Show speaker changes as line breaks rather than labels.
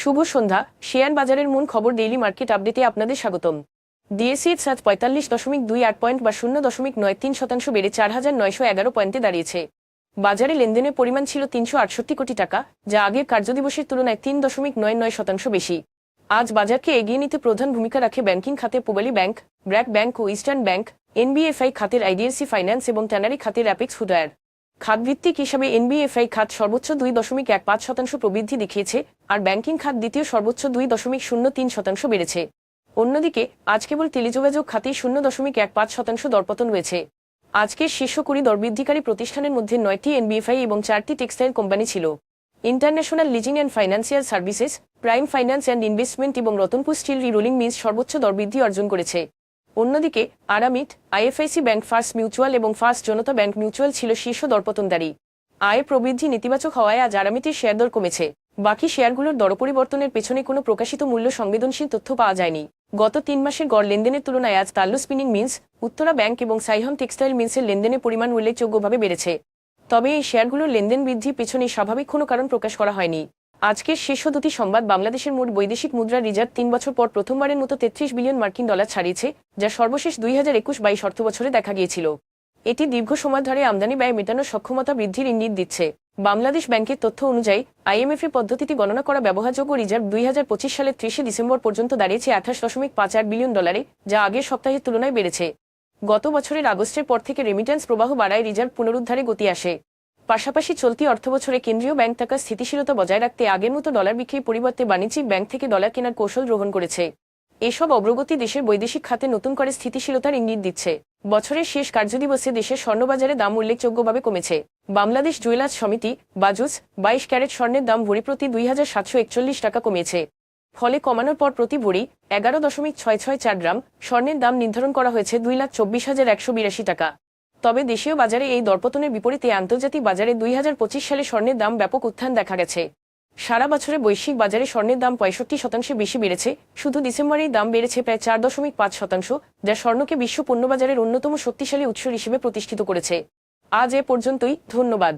শুভ সন্ধ্যা। Share বাজারের মূল খবর ডেইলি মার্কেট আপডেটে আপনাদের স্বাগতম। ডিএসইর আজ 45.28 পয়েন্ট বা 0.93% বেড়ে 4,911 পয়েন্টে দাঁড়িয়েছে। বাজারে লেনদেনের পরিমাণ ছিল 368 কোটি টাকা, যা আগের কার্যদিবসের তুলনায় 3.99% বেশি। আজ বাজারকে এগিয়ে নিতে প্রধান ভূমিকা রাখে ব্যাংকিং খাতে পূবালী ব্যাংক, ব্র্যাক ব্যাংক ও ইস্টার্ন ব্যাংক, এনবিএফআই খাতের আইডিএফসি ফাইন্যান্স এবং ট্যানারি খাতের অ্যাপেক্স ফুডওয়্যার। খাতভিত্তিক হিসাবে এনবিএফআই খাত সর্বোচ্চ 2.15% প্রবৃদ্ধি দেখিয়েছে, আর ব্যাংকিং খাত দ্বিতীয় সর্বোচ্চ 2.03% বেড়েছে। অন্যদিকে আজ কেবল টেলিযোগাযোগ খাতেই 0.15% দরপতন রয়েছে। আজকের শীর্ষ 20 দরবৃদ্ধিকারী প্রতিষ্ঠানের মধ্যে 9টি এনবিএফআই এবং 4টি টেক্সটাইল কোম্পানি ছিল। International leasing and financial services, prime finance and investment এবং রতনপুর স্টিল রিরোলিং মিলস সর্বোচ্চ দরবৃদ্ধি অর্জন করেছে। অন্যদিকে Aramit, IFIC bank, first mutual এবং ফার্স্ট জনতা ব্যাংক মিউচুয়াল ছিল শীর্ষ দরপতনকারী। আয় প্রবৃদ্ধি নেতিবাচক হওয়ায় আজ আরামিটের শেয়ার দর কমেছে। বাকি শেয়ারগুলোর দরপরিবর্তনের পেছনে কোনো প্রকাশিত মূল্য সংবেদনশীল তথ্য পাওয়া যায়নি। গত 3 মাসের গড় লেনদেনের তুলনায় আজ তাল্লু স্পিনিং মিলস, উত্তরা ব্যাংক এবং সাইহন টেক্সটাইল মিলসের লেনদেনের পরিমাণ উল্লেখযোগ্যভাবে বেড়েছে। তবে এই শেয়ারগুলোর লেনদেন বৃদ্ধির পেছনে স্বাভাবিক কোনো কারণ প্রকাশ করা হয়নি। আজকের শীর্ষ দুটি সংবাদ: বাংলাদেশের মোট বৈদেশিক মুদ্রা রিজার্ভ 3 বছর পর প্রথমবারের মতো 33 বিলিয়ন মার্কিন ডলার ছাড়িয়েছে, যা সর্বশেষ 2021-22 অর্থবছরে দেখা গিয়েছিল। এটি দীর্ঘ সময় ধরে আমদানি ব্যয় মেটানোর সক্ষমতা বৃদ্ধির ইঙ্গিত দিচ্ছে। বাংলাদেশ ব্যাংকের তথ্য অনুযায়ী আইএমএফ এর পদ্ধতিতে গণনা করা ব্যবহারযোগ্য রিজার্ভ 2025 সালের 30 ডিসেম্বর পর্যন্ত দাঁড়িয়েছে 28.58 বিলিয়ন ডলারে, যা আগের সপ্তাহের তুলনায় বেড়েছে। গত বছরের আগস্টের পর থেকে রেমিট্যান্স প্রবাহ বাড়ায় রিজার্ভ পুনরুদ্ধারে গতি আসে। পাশাপাশি চলতি অর্থবছরে কেন্দ্রীয় ব্যাংক টাকা স্থিতিশীলতা বজায় রাখতে আগের মতো ডলার বিক্রির পরিবর্তে বাণিজ্যিক ব্যাংক থেকে ডলার কেনার কৌশল গ্রহণ করেছে। এসব অগ্রগতি দেশের বৈদেশিক খাতে নতুন করে স্থিতিশীলতার ইঙ্গিত দিচ্ছে। বছরের শেষ কার্যদিবসে দেশের স্বর্ণবাজারে দাম উল্লেখযোগ্যভাবে কমেছে। বাংলাদেশ জুয়েলার্স সমিতি বাজুস 22 ক্যারেট স্বর্ণের দাম ভরি প্রতি 2,741 টাকা কমিয়েছে। ফলে কমানোর পর প্রতি ভরি 11.664 গ্রাম স্বর্ণের দাম নির্ধারণ করা হয়েছে 2,24,182 টাকা। তবে দেশীয় বাজারে এই দরপতনের বিপরীতে আন্তর্জাতিক বাজারে 2025 সালে স্বর্ণের দাম ব্যাপক উত্থান দেখা গেছে। সারা বছরে বৈশ্বিক বাজারে স্বর্ণের দাম 65% বেশি বেড়েছে। শুধু ডিসেম্বরেই দাম বেড়েছে প্রায় 4.5%, যা স্বর্ণকে বিশ্ব পণ্যবাজারের অন্যতম শক্তিশালী উৎস হিসেবে প্রতিষ্ঠিত করেছে। আজ এ পর্যন্তই। ধন্যবাদ।